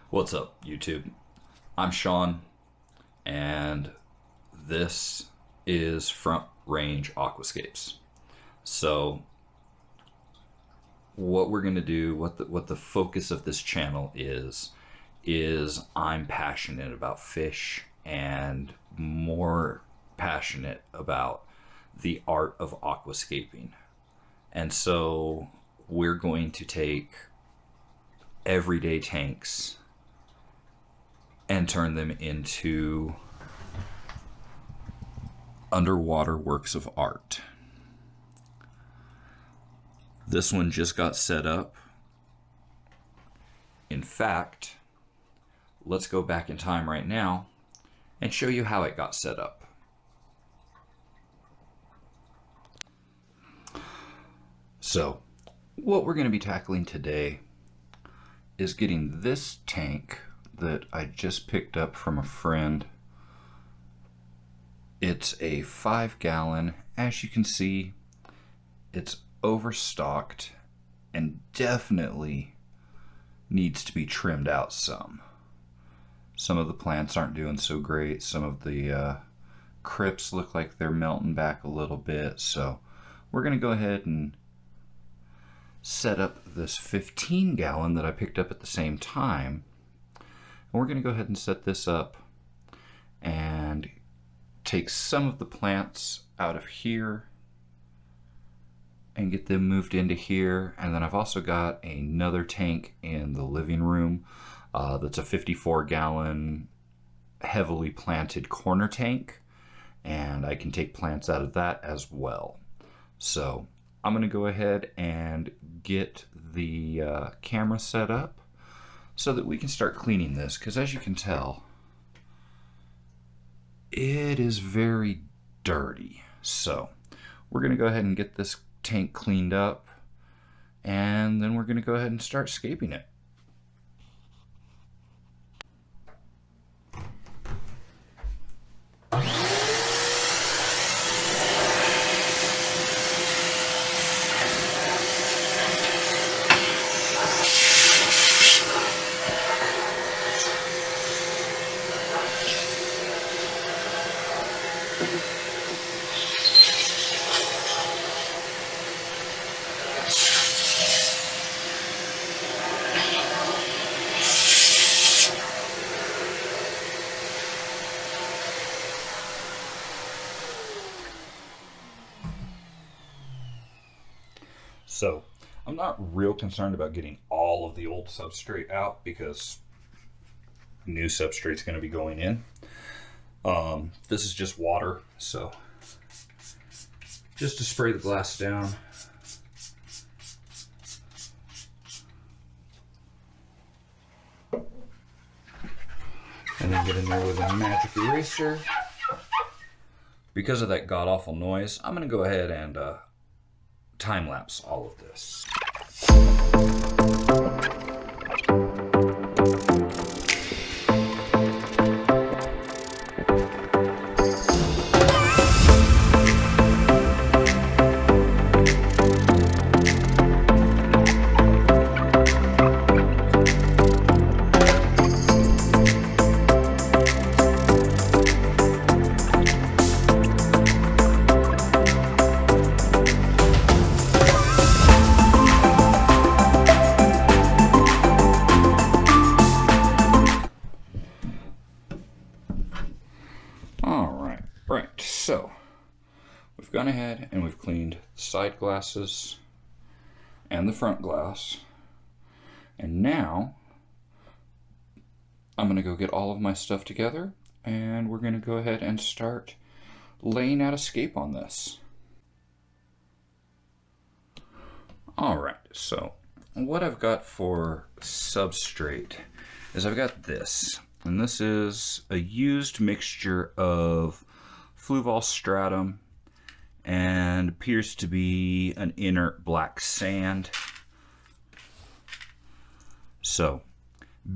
What's up, YouTube? I'm Sean, and this is Front Range Aquascapes. So, what we're gonna do, what the focus of this channel is I'm passionate about fish and more passionate about the art of aquascaping. And so, we're going to take everyday tanks and turn them into underwater works of art. This one just got set up. In fact, let's go back in time right now and show you how it got set up. So, what we're going to be tackling today is getting this tank that I just picked up from a friend. It's a 5-gallon. As you can see, it's overstocked and definitely needs to be trimmed out some. Some of the plants aren't doing so great. Some of the crypts look like they're melting back a little bit. So we're going to go ahead and set up this 15-gallon that I picked up at the same time. And we're going to go ahead and set this up and take some of the plants out of here and get them moved into here. And then I've also got another tank in the living room that's a 54-gallon heavily planted corner tank, and I can take plants out of that as well. So I'm going to go ahead and get the camera set up so that we can start cleaning this, because as you can tell, it is very dirty. So we're going to go ahead and get this tank cleaned up, and then we're going to go ahead and start scaping it. So I'm not real concerned about getting all of the old substrate out because new substrate's going to be going in. This is just water, so just to spray the glass down. And then get in there with a magic eraser. Because of that god-awful noise, I'm going to go ahead and time-lapse all of this. So we've gone ahead and we've cleaned the side glasses and the front glass, and now I'm gonna go get all of my stuff together and we're gonna go ahead and start laying out a scape on this. Alright, so what I've got for substrate is I've got this, and this is a used mixture of Fluval stratum and appears to be an inert black sand. So,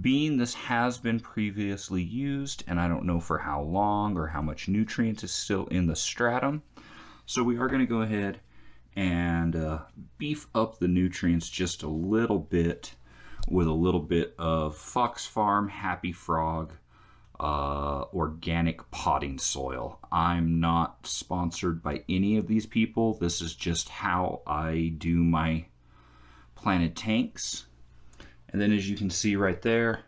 being this has been previously used, and I don't know for how long or how much nutrients is still in the stratum, so we are going to go ahead and beef up the nutrients just a little bit with a little bit of Fox Farm Happy Frog organic potting soil. I'm not sponsored by any of these people. This is just how I do my planted tanks. And then as you can see right there,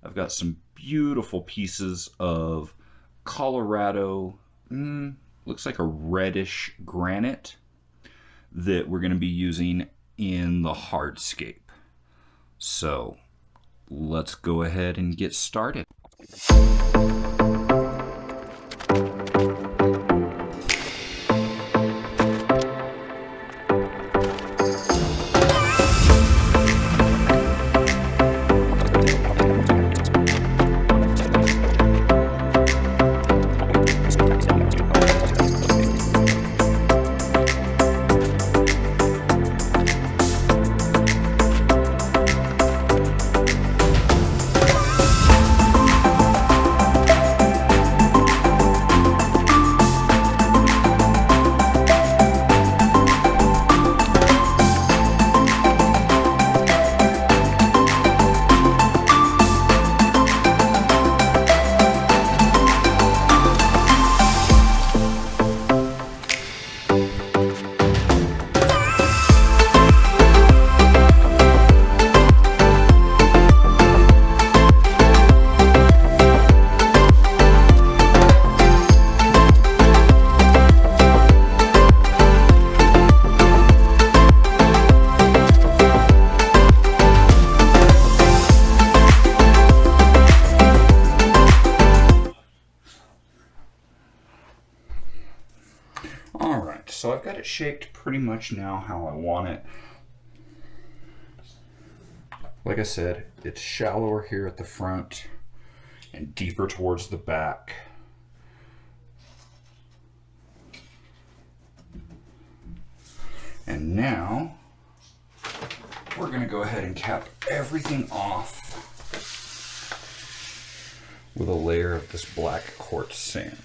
I've got some beautiful pieces of Colorado, looks like a reddish granite that we're going to be using in the hardscape. So let's go ahead and get started. Alright, so I've got it shaped pretty much now how I want it. Like I said, it's shallower here at the front and deeper towards the back. And now we're going to go ahead and cap everything off with a layer of this black quartz sand.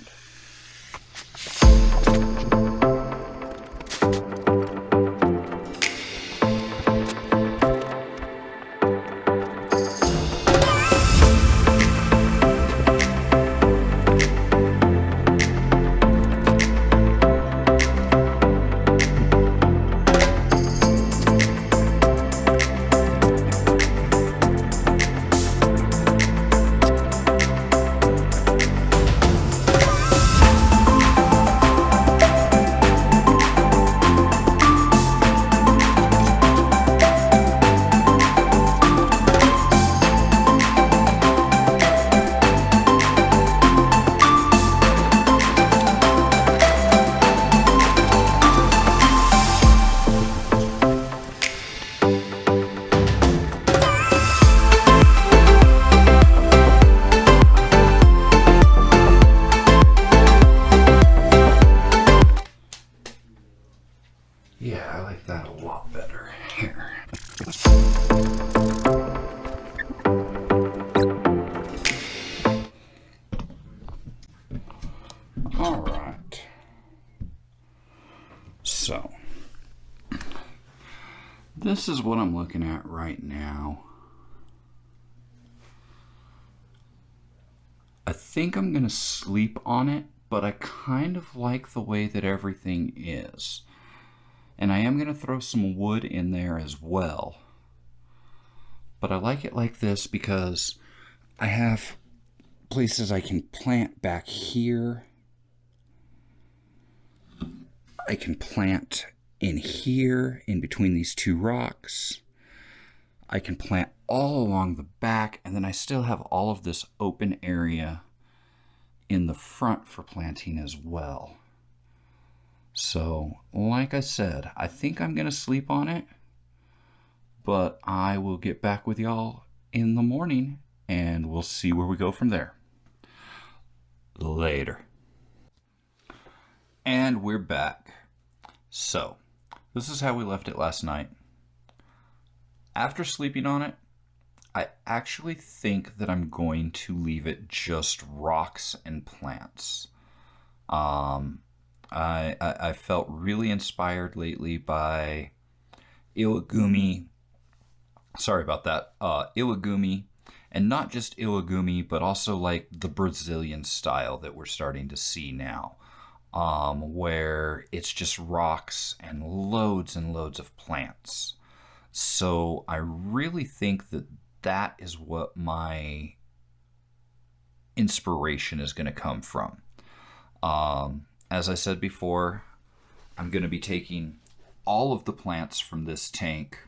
Yeah, I like that a lot better. Here. All right. So, this is what I'm looking at right now. I think I'm going to sleep on it, but I kind of like the way that everything is. And I am going to throw some wood in there as well. But I like it like this because I have places I can plant back here. I can plant in here, in between these two rocks. I can plant all along the back, and then I still have all of this open area in the front for planting as well. So, like I said, I think I'm going to sleep on it, but I will get back with y'all in the morning, and we'll see where we go from there. Later. And we're back. So, this is how we left it last night. After sleeping on it, I actually think that I'm going to leave it just rocks and plants. I felt really inspired lately by Iwagumi sorry about that, iwagumi, and not just iwagumi, but also like the Brazilian style that we're starting to see now, where it's just rocks and loads of plants. So I really think that that is what my inspiration is going to come from. As I said before, I'm going to be taking all of the plants from this tank.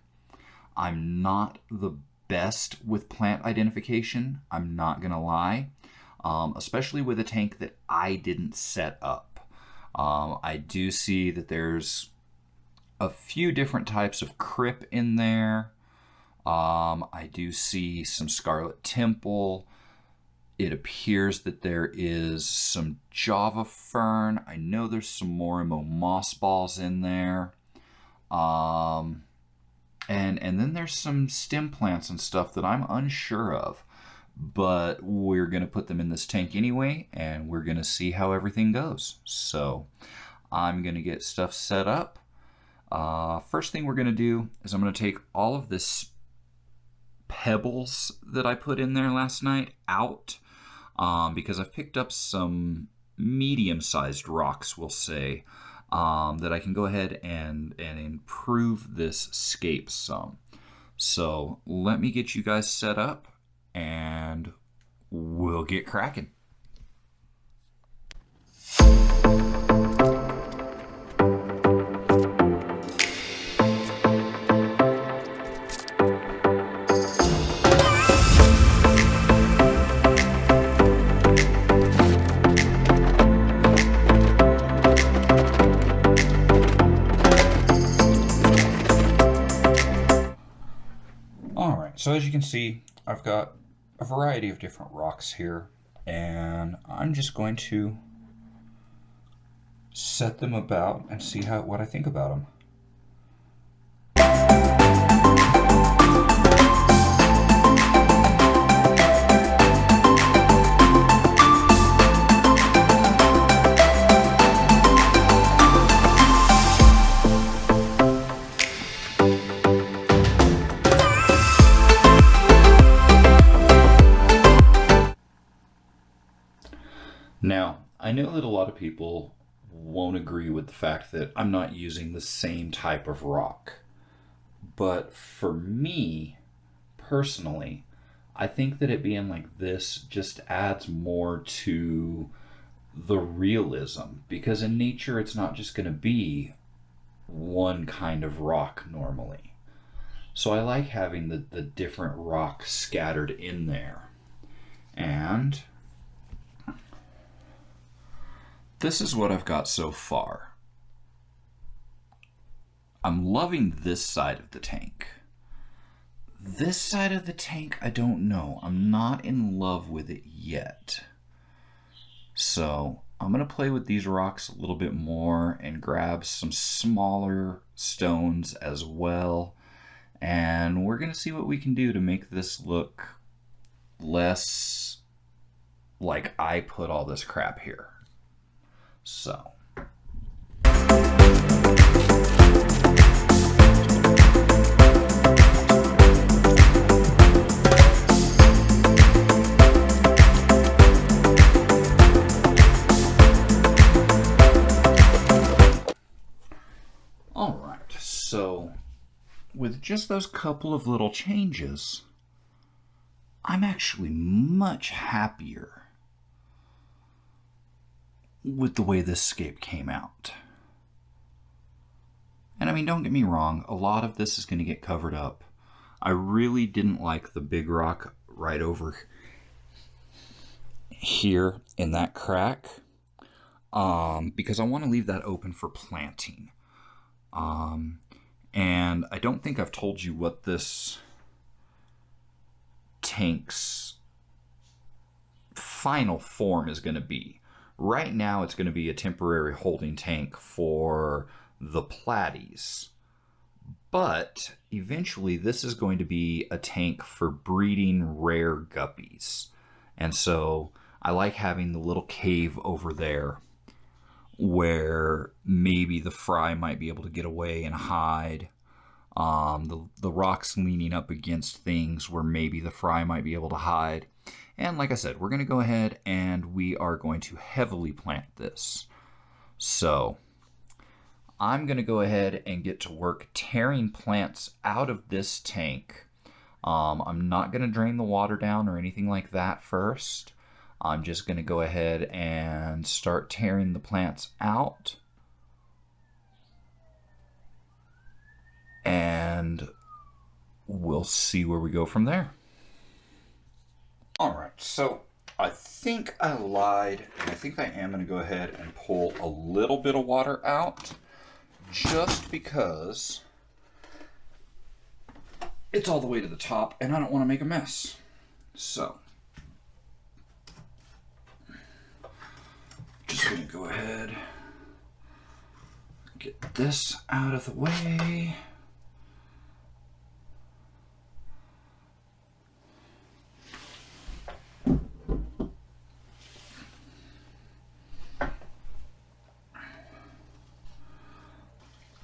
I'm not the best with plant identification, I'm not going to lie, especially with a tank that I didn't set up. I do see that there's a few different types of crip in there. I do see some scarlet temple. It appears that there is some Java fern. I know there's some Morimo moss balls in there. And then there's some stem plants and stuff that I'm unsure of. But we're going to put them in this tank anyway, and we're going to see how everything goes. So I'm going to get stuff set up. First thing we're going to do is I'm going to take all of this pebbles that I put in there last night out, because I've picked up some medium-sized rocks, we'll say, that I can go ahead and improve this scape some. So let me get you guys set up and we'll get cracking. So as you can see, I've got a variety of different rocks here, and I'm just going to set them about and see what I think about them. Now, I know that a lot of people won't agree with the fact that I'm not using the same type of rock. But for me, personally, I think that it being like this just adds more to the realism. Because in nature, it's not just going to be one kind of rock normally. So I like having the different rocks scattered in there. And this is what I've got so far. I'm loving this side of the tank. This side of the tank, I don't know. I'm not in love with it yet. So I'm going to play with these rocks a little bit more and grab some smaller stones as well. And we're going to see what we can do to make this look less like I put all this crap here. So all right, so with just those couple of little changes, I'm actually much happier with the way this scape came out. And I mean, don't get me wrong, a lot of this is going to get covered up. I really didn't like the big rock right over here in that crack, because I want to leave that open for planting. And I don't think I've told you what this tank's final form is going to be. Right now, it's going to be a temporary holding tank for the platies. But eventually, this is going to be a tank for breeding rare guppies. And so I like having the little cave over there where maybe the fry might be able to get away and hide. The rocks leaning up against things where maybe the fry might be able to hide. And like I said, we're going to go ahead and we are going to heavily plant this. So I'm going to go ahead and get to work tearing plants out of this tank. I'm not going to drain the water down or anything like that first. I'm just going to go ahead and start tearing the plants out. And we'll see where we go from there. All right, so I think I lied, and I think I am going to go ahead and pull a little bit of water out just because it's all the way to the top and I don't want to make a mess. So, just going to go ahead, get this out of the way.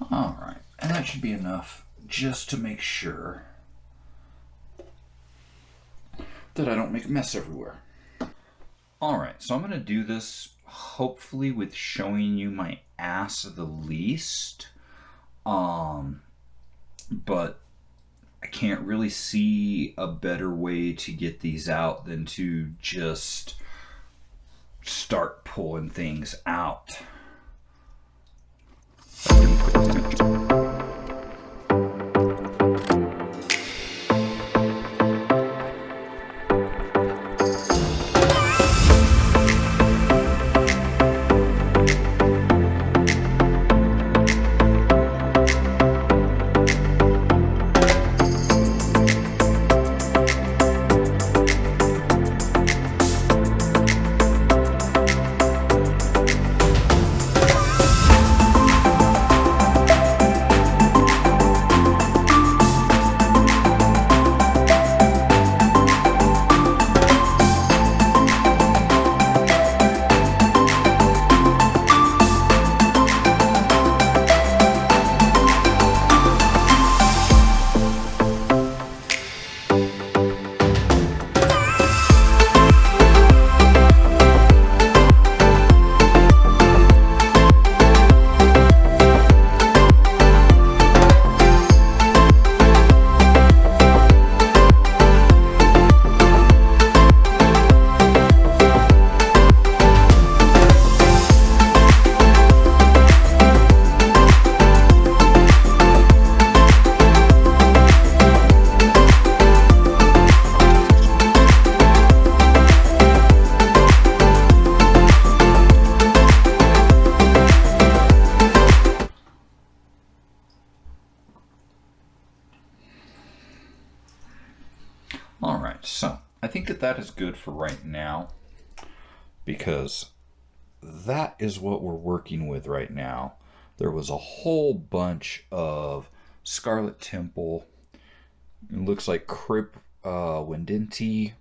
All right, and that should be enough just to make sure that I don't make a mess everywhere. All right, so I'm going to do this hopefully with showing you my ass the least, but I can't really see a better way to get these out than to just start pulling things out. All right, so I think that is good for right now because that is what we're working with right now. There was a whole bunch of Scarlet Temple. It looks like Crypt Wendenti,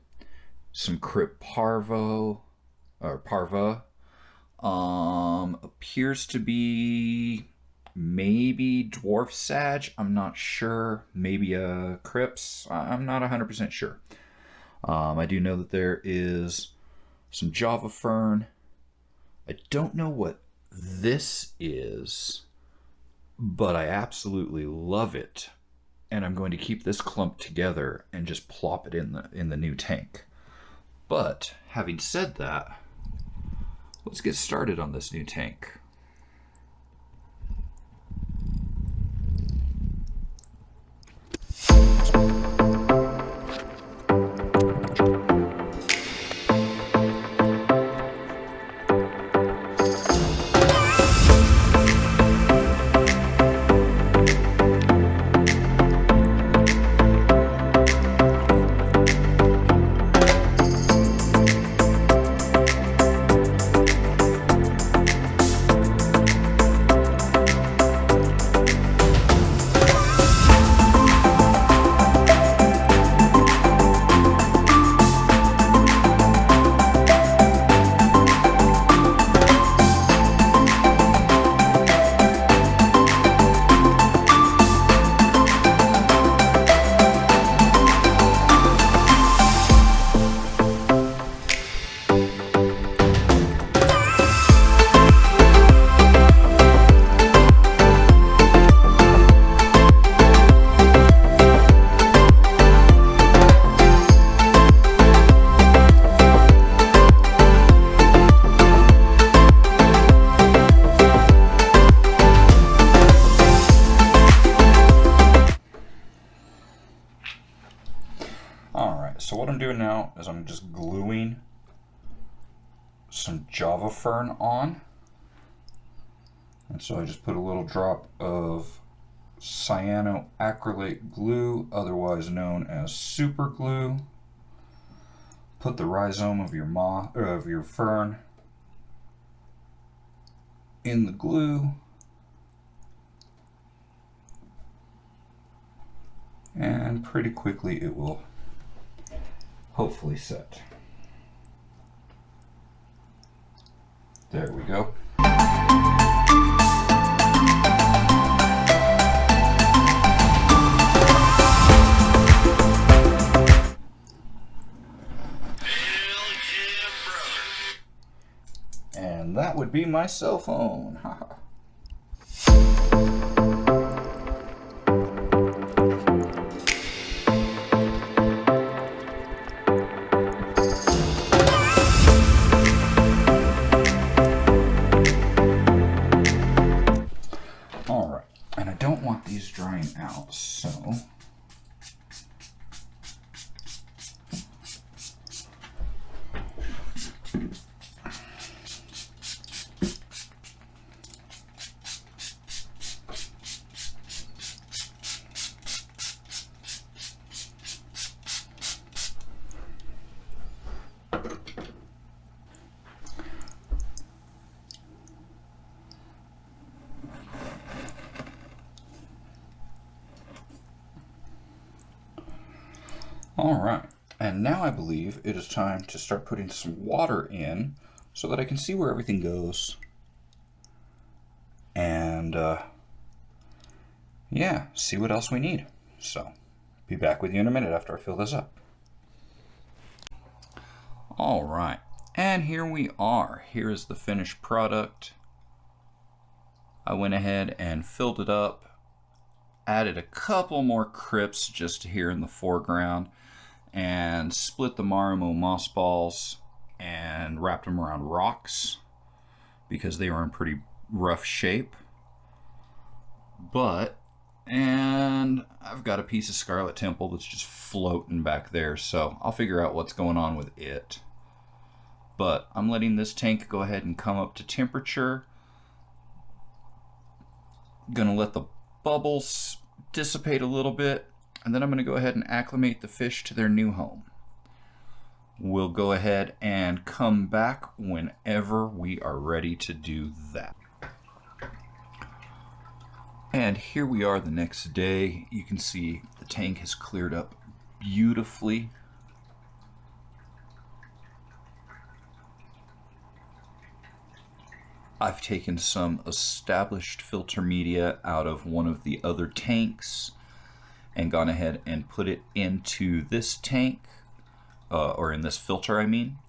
some Crypt Parvo, or Parva. Appears to be maybe Dwarf Sag. I'm not sure. Maybe a Crypts. I'm not 100% sure. I do know that there is some Java Fern. I don't know what this is, but I absolutely love it. And I'm going to keep this clump together and just plop it in the new tank. But having said that, let's get started on this new tank. I'm doing now is I'm just gluing some Java Fern on. And so I just put a little drop of cyanoacrylate glue, otherwise known as super glue. Put the rhizome of your fern in the glue. And pretty quickly it will hopefully set. There we go. And that would be my cell phone. Alright, and I don't want these drying out, so alright, and now I believe it is time to start putting some water in so that I can see where everything goes. And yeah, see what else we need. So, be back with you in a minute after I fill this up. Alright, and here we are. Here is the finished product. I went ahead and filled it up, added a couple more crypts just here in the foreground, and split the Marimo moss balls and wrapped them around rocks because they were in pretty rough shape. And I've got a piece of Scarlet Temple that's just floating back there, so I'll figure out what's going on with it. But I'm letting this tank go ahead and come up to temperature. Gonna let the bubbles dissipate a little bit, and then I'm going to go ahead and acclimate the fish to their new home. We'll go ahead and come back whenever we are ready to do that. And here we are the next day. You can see the tank has cleared up beautifully. I've taken some established filter media out of one of the other tanks and gone ahead and put it into this tank, or in this filter I mean.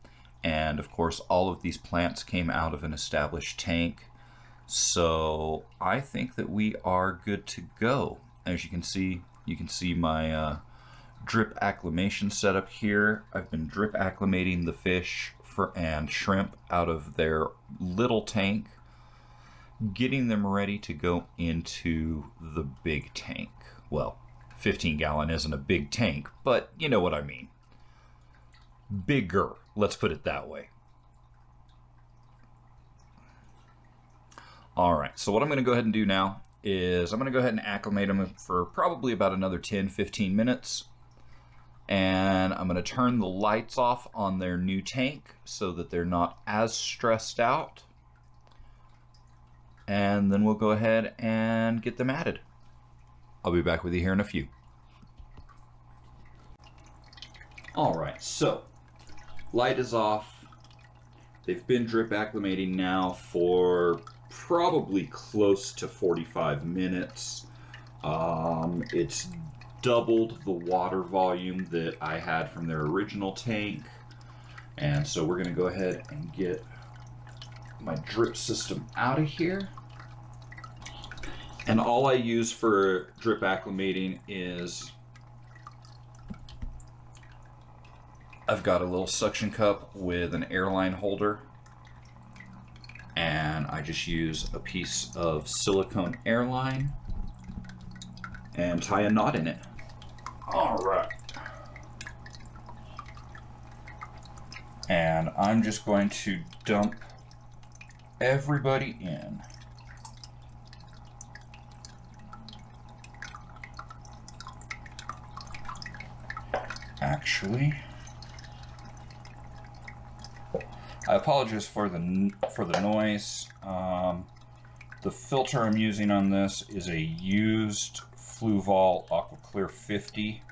And of course all of these plants came out of an established tank. So I think that we are good to go. As you can see my drip acclimation setup here. I've been drip acclimating the fish and shrimp out of their little tank, getting them ready to go into the big tank. Well, 15-gallon isn't a big tank, but you know what I mean. Bigger, let's put it that way. Alright, so what I'm going to go ahead and do now is I'm going to go ahead and acclimate them for probably about another 10-15 minutes. And I'm going to turn the lights off on their new tank so that they're not as stressed out. And then we'll go ahead and get them added. I'll be back with you here in a few. Alright, so light is off. They've been drip acclimating now for probably close to 45 minutes. It's doubled the water volume that I had from their original tank. And so we're going to go ahead and get my drip system out of here. And all I use for drip acclimating is I've got a little suction cup with an airline holder, and I just use a piece of silicone airline and tie a knot in it. All right. And I'm just going to dump everybody in. Actually, I apologize for the noise. The filter I'm using on this is a used Fluval Aqua Clear 50,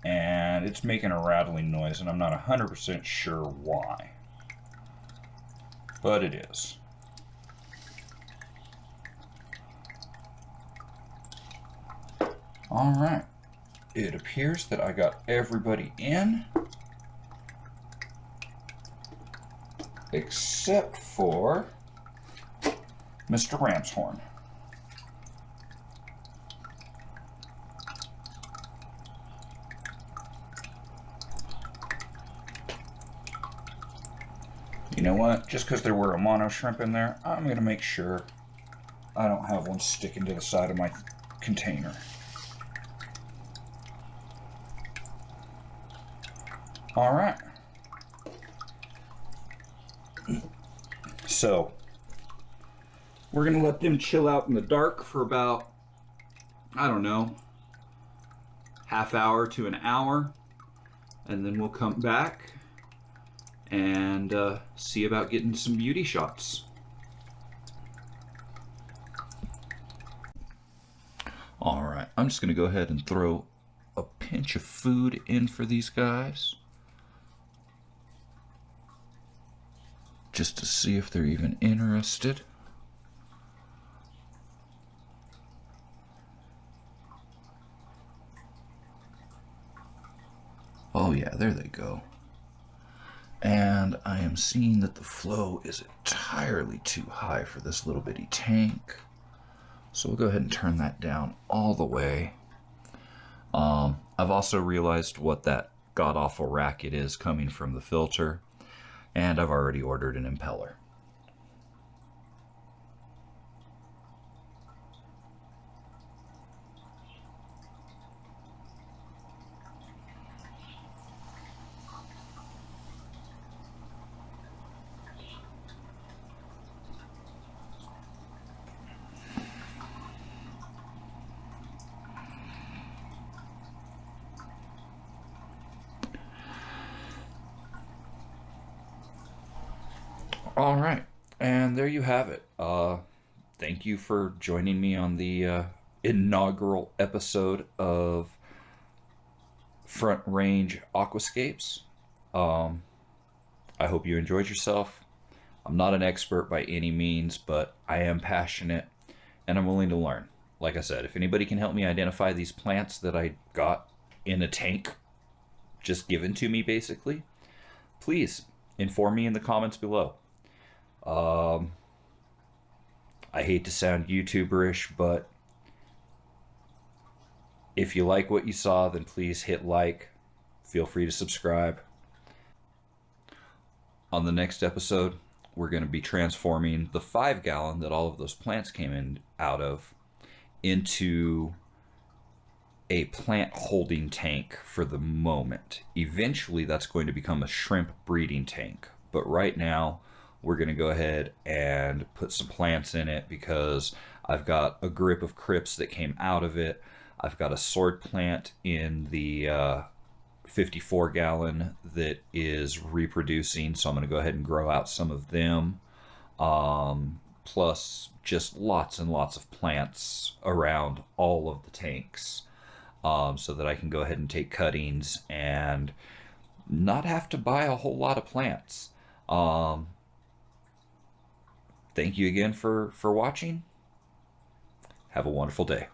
and it's making a rattling noise, and I'm not 100% sure why, but it is. All right. It appears that I got everybody in, except for Mr. Ramshorn. You know what? Just because there were a mono shrimp in there, I'm going to make sure I don't have one sticking to the side of my container. All right. So, we're going to let them chill out in the dark for about, I don't know, half hour to an hour. And then we'll come back and see about getting some beauty shots. All right, I'm just going to go ahead and throw a pinch of food in for these guys, just to see if they're even interested. Oh yeah, there they go. And I am seeing that the flow is entirely too high for this little bitty tank. So we'll go ahead and turn that down all the way. I've also realized what that god-awful racket is coming from the filter, and I've already ordered an impeller. All right, and there you have it. Thank you for joining me on the inaugural episode of Front Range Aquascapes. I hope you enjoyed yourself. I'm not an expert by any means, but I am passionate and I'm willing to learn. Like I said, if anybody can help me identify these plants that I got in a tank just given to me, basically, please inform me in the comments below. I hate to sound YouTuber-ish, but if you like what you saw, then please hit like. Feel free to subscribe. On the next episode, we're going to be transforming the 5-gallon that all of those plants came in out of into a plant holding tank for the moment. Eventually, that's going to become a shrimp breeding tank. But right now, we're going to go ahead and put some plants in it because I've got a grip of crypts that came out of it. I've got a sword plant in the 54-gallon that is reproducing, so I'm going to go ahead and grow out some of them. Plus just lots and lots of plants around all of the tanks, so that I can go ahead and take cuttings and not have to buy a whole lot of plants. Thank you again for watching. Have a wonderful day.